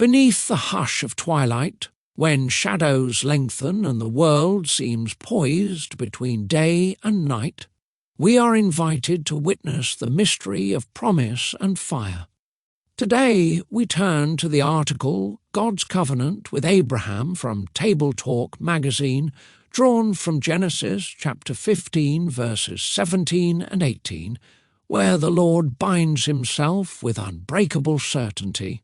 Beneath the hush of twilight, when shadows lengthen and the world seems poised between day and night, we are invited to witness the mystery of promise and fire. Today we turn to the article God's Covenant with Abraham from TableTalk Magazine, drawn from Genesis chapter 15 verses 17 and 18, where the Lord binds himself with unbreakable certainty.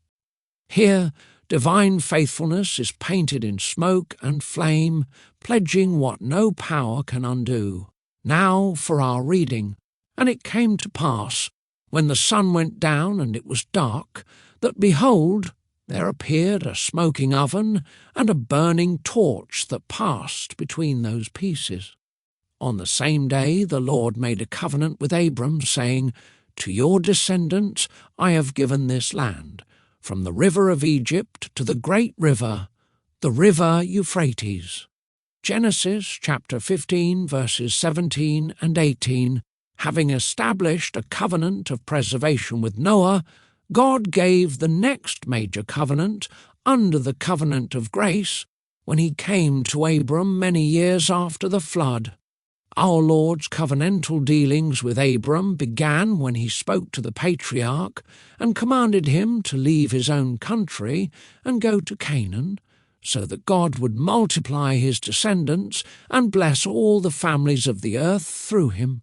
Here, divine faithfulness is painted in smoke and flame, pledging what no power can undo. Now for our reading. And it came to pass, when the sun went down and it was dark, that behold, there appeared a smoking oven and a burning torch that passed between those pieces. On the same day the Lord made a covenant with Abram, saying, To your descendants I have given this land, from the river of Egypt to the great river, the River Euphrates. Genesis chapter 15 verses 17 and 18. Having established a covenant of preservation with Noah, God gave the next major covenant under the covenant of grace when he came to Abram many years after the flood. Our Lord's covenantal dealings with Abram began when he spoke to the patriarch and commanded him to leave his own country and go to Canaan, so that God would multiply his descendants and bless all the families of the earth through him.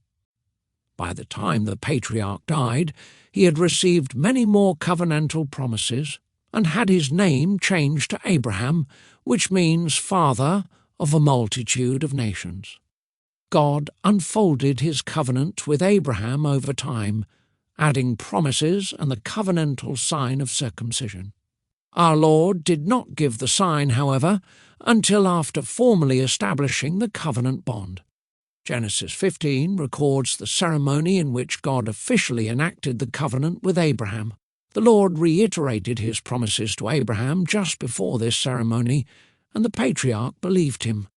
By the time the patriarch died, he had received many more covenantal promises and had his name changed to Abraham, which means father of a multitude of nations. God unfolded his covenant with Abraham over time, adding promises and the covenantal sign of circumcision. Our Lord did not give the sign, however, until after formally establishing the covenant bond. Genesis 15 records the ceremony in which God officially enacted the covenant with Abraham. The Lord reiterated his promises to Abraham just before this ceremony, and the patriarch believed him.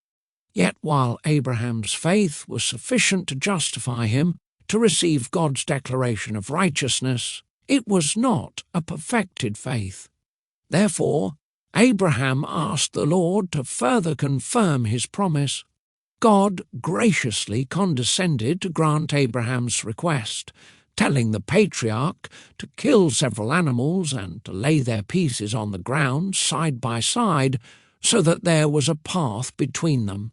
Yet while Abraham's faith was sufficient to justify him to receive God's declaration of righteousness, it was not a perfected faith. Therefore, Abraham asked the Lord to further confirm his promise. God graciously condescended to grant Abraham's request, telling the patriarch to kill several animals and to lay their pieces on the ground side by side so that there was a path between them.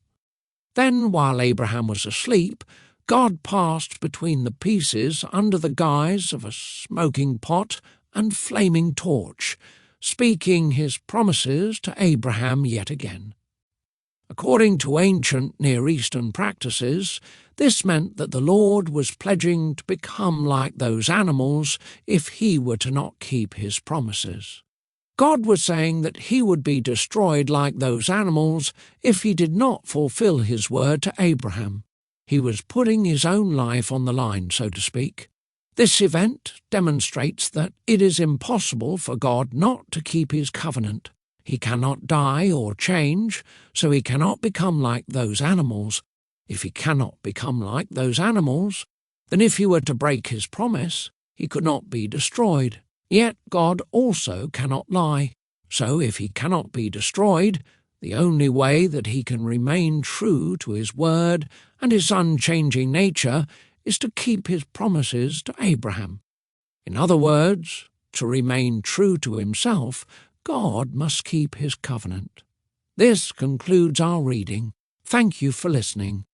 Then, while Abraham was asleep, God passed between the pieces under the guise of a smoking pot and flaming torch, speaking his promises to Abraham yet again. According to ancient Near Eastern practices, this meant that the Lord was pledging to become like those animals if he were to not keep his promises. God was saying that he would be destroyed like those animals if he did not fulfill his word to Abraham. He was putting his own life on the line, so to speak. This event demonstrates that it is impossible for God not to keep his covenant. He cannot die or change, so he cannot become like those animals. If he cannot become like those animals, then if he were to break his promise, he could not be destroyed. Yet God also cannot lie. So if he cannot be destroyed, the only way that he can remain true to his word and his unchanging nature is to keep his promises to Abraham. In other words, to remain true to himself, God must keep his covenant. This concludes our reading. Thank you for listening.